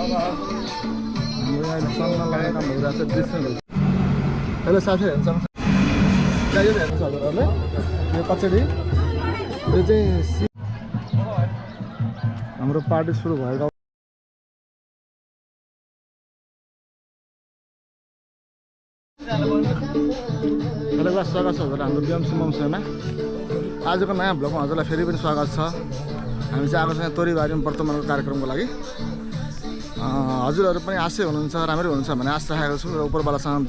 हाम्रो यहाँ सङ्घ लगाउने काम भइरहेको छ दृश्य हेलो साथीहरू हेर्नु हेर्नु छ हजुरहरूले यो कचडी यो चाहिँ हाम्रो पार्टी सुरु भएको हेलो स्वागत छ हजुर हाम्रो बिएमसी ममसेमा आजको नयाँ भ्लगमा हजुरलाई फेरि पनि स्वागत छ। हामी चाहिँ आएको छ तोरीबारीमा वर्तमानको कार्यक्रमको लागि। हजुरहरू पनि आशै हुनुहुन्छ राम्रै हुनुहुन्छ भने आश राखेको छु र उपरवालासँग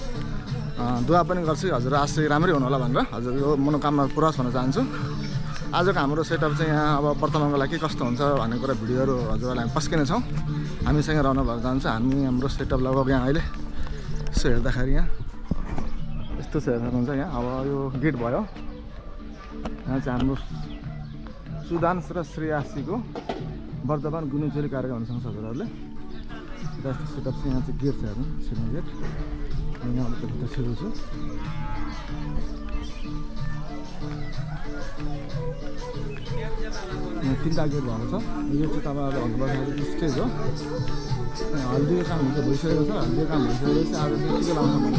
दुआ पनि गर्छु हजुर आशै राम्रै हुनु होला भनेर हजुर यो मनोकामना पुरा होस् भन्न चाहन्छु। आजको हाम्रो सेटअप चाहिँ यहाँ अब वर्तमानको लागि के कस्तो हुन्छ भन्ने कुरा भिडियोहरू हजुरहरूलाई हामी पस्किने छौँ। हामीसँग रहनु भएर जान्छ। हामी हाम्रो सेटअप लगभग यहाँ अहिले यसो हेर्दाखेरि यहाँ यस्तो छ हेर्नुहुन्छ यहाँ अब यो गेट भयो। यहाँ चाहिँ हाम्रो सुदांश र श्रेयासीको वर्धमान गुन्युचोली कार्यक्रम हुन सक्छ हजुरहरूले। यस्तो सेटअप चाहिँ यहाँ चाहिँ गेट छ हेर्नु सिनो गेट यहाँ भित्र छिर्छु छु। यहाँ 3टा गेट भएको छ। यो चाहिँ तपाईँहरूले भन्नुपर्दाखेरि स्टेज हो। हल्दीको काम हुन्छ भइसकेको छ। हल्दीको काम भइसकेपछि आज चाहिँ के लाउँछ भने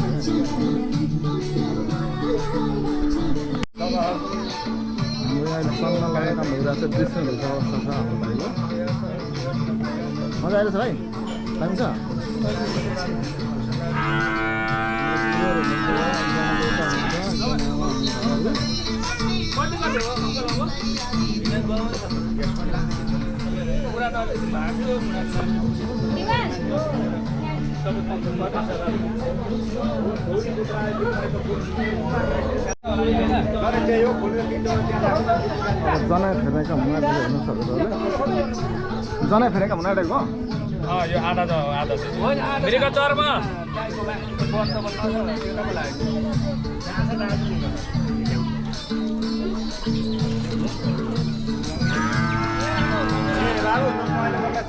हाम्रो यहाँ सङ्घ लगाउने काम भइरहेको छ दृश्य भएको अवस्था छ हाम्रो भाइको। मजा आएको छ भाइ दामी छ। जना फेरेका मुना हेर्नु सक्छ जना फेरेका मुना आँटेको यो आधा त आधा फेरेका चरमा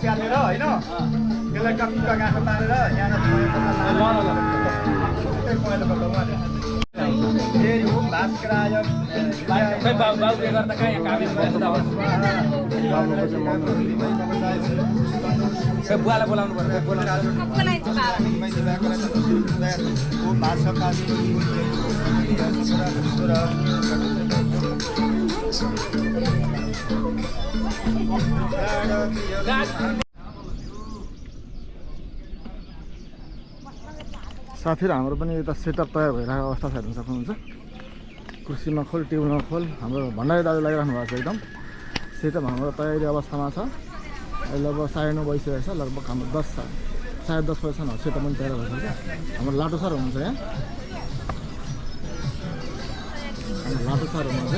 च्यालेर होइन त्यसलाई टक्क गाँठो पारेर यहाँ बाबुले गर्दा कहाँ यहाँ काम बुवालाई बोलाउनु साथीहरू हाम्रो पनि यता सेटअप तयार भइरहेको अवस्था छ हेर्न सक्नुहुन्छ। कुर्सीमा खोल टेबलमा खोल हाम्रो भण्डारी दाजु लगाइराख्नु भएको छ। एकदम सेटअप हाम्रो तयारी अवस्थामा छ। अहिले लगभग 9:30 भइसकेको छ। लगभग हाम्रो 10 बजीसम्म सेटअप पनि तयार भइसक्छ। हाम्रो लाटो सर हुनुहुन्छ यहाँ लाटो सर हुनुहुन्छ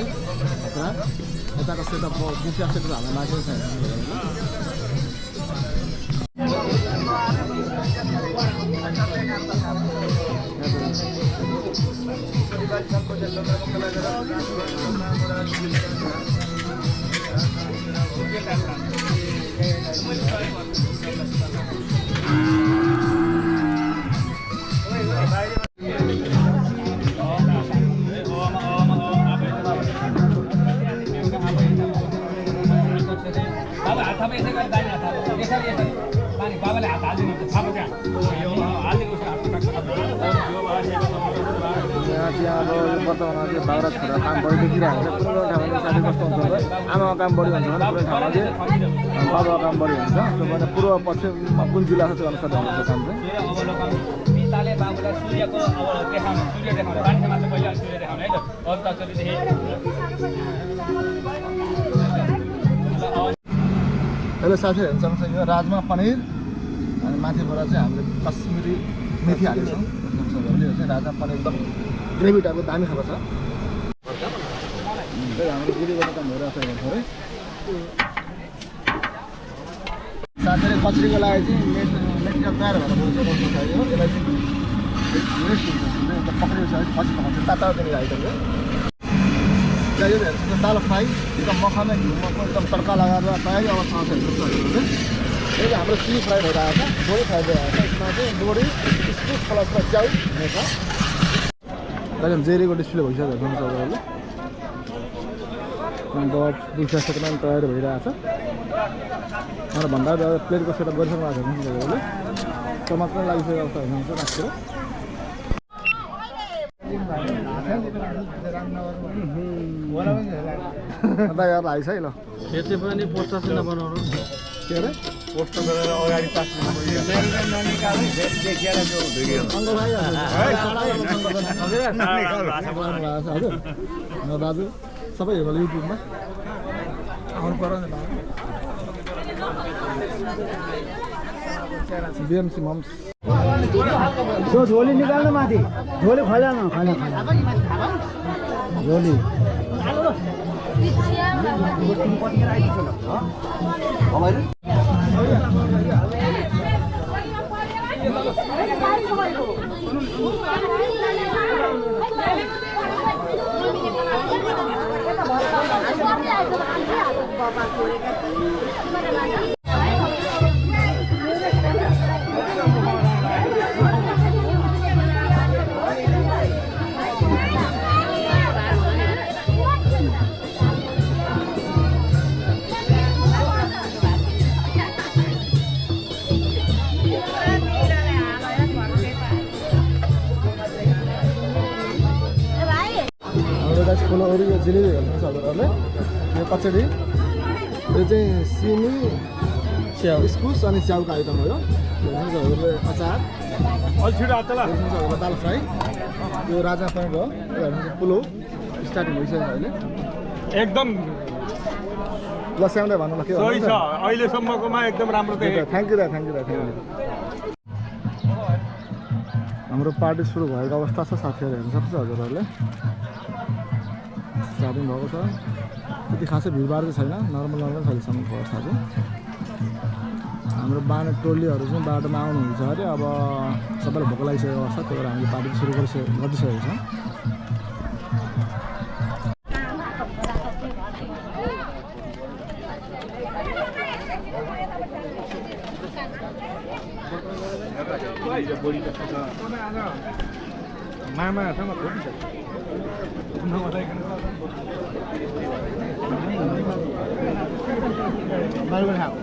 यताको सेटअप मुखिया सेटअप हाम्रो लागेको छ। बाबाले हात हालिदिनु यहाँ चाहिँ अब वर्तमानमा चाहिँ बाग्रा छोरा काम बढी देखिरहेको छ। कुनै ठाउँमा साथी कस्तो हुन्छ भने आमाको काम बढी हुन्छ भने कुनै ठाउँमा चाहिँ बाबाको काम बढी हुन्छ। त्यो भने पूर्व पश्चिममा कुन जिल्ला छ त्यो अनुसार हुन्छ काम चाहिँ। हेलो साथीहरू हेर्नु सक्नुहुन्छ यो राजमा पनिर अनि माथिबाट चाहिँ हामीले कश्मिरी मेथी हालेको छौँ। यो चाहिँ राजमा पनिर एकदम ग्रेभी टाइपको दामी खाएको छ। हाम्रो गिरीबाट काम भइरहेको छ थोरै। साथीहरू कचरीको लागि चाहिँ मेथी तयार भएर बस्नु चाहियो। यसलाई चाहिँ रेस्ट हुन्छ पक्रिन्छ पछि पकाउँछ तातो दिने आइटम हो। यो हेर्नु दाल फ्राई एकदम मखाना घिउमा एकदम तड्का लगाएर तयारी अवस्थामा छ। यो हाम्रो सी फ्राई भइरहेको छ। बोडी फ्राई भइरहेको छ। यसमा चाहिँ बोडी इस्कुस प्लस च्याउ हुनेछ। अहिले जेरीको डिस्प्ले भइसक्यो हेर्नुहुन्छ तपाईँहरूले। अन्त ब्रेकफास्टको पनि तयारी भइरहेछ मलाई भन्दा प्लेटको सेटअप गरिसक्नु भएको छ तपाईँहरूले टमाटर लागिसकेको अवस्था हुनुहुन्छ राखेर अन्त यार आइस है ल खेती पनि पोस्टर चाहिँ बनाउनु के अरे पोस्टर गरेर अगाडि पास हजुर दाजु सबै हेर्नु युट्युबमा आउनु पर्यो नि बिएमसी मम्स त्यो झोली निकाल्नु माथि झोली खैलामा खैला झोली ठुलो अरू यो जिलेबी हेर्नुहुन्छ हजुरहरूले यो कचडी यो चाहिँ सिमी स्याउ इस्कुस अनि स्याउको आइटम हो यो हेर्नुहुन्छ हजुरले अचार हजुरलाई दाल फ्राई यो राजा पनि भयो यो हेर्नुहुन्छ पुलाउ स्टार्टिङ भइसक्यो अहिले एकदम ल स्याउलाई भन्नु ल के सही छ अहिलेसम्मकोमा एकदम राम्रो देखेँ थ्याङ्क यू हाम्रो पार्टी सुरु भएको अवस्था छ साथीहरू हेर्न सक्छ हजुरहरूले स्टार्टिङ भएको छ त्यति खासै भिडभाड चाहिँ छैन नर्मल छैनसम्मको अवस्था चाहिँ हाम्रो बाने टोलीहरू चाहिँ बाटोमा आउनुहुन्छ अरे अब सबैलाई भोक लागिसकेको अवस्था त्यही भएर हामीले पार्टी सुरु गरिसकेको छौँ मामासँग छोटी छ बाहिर खाऊ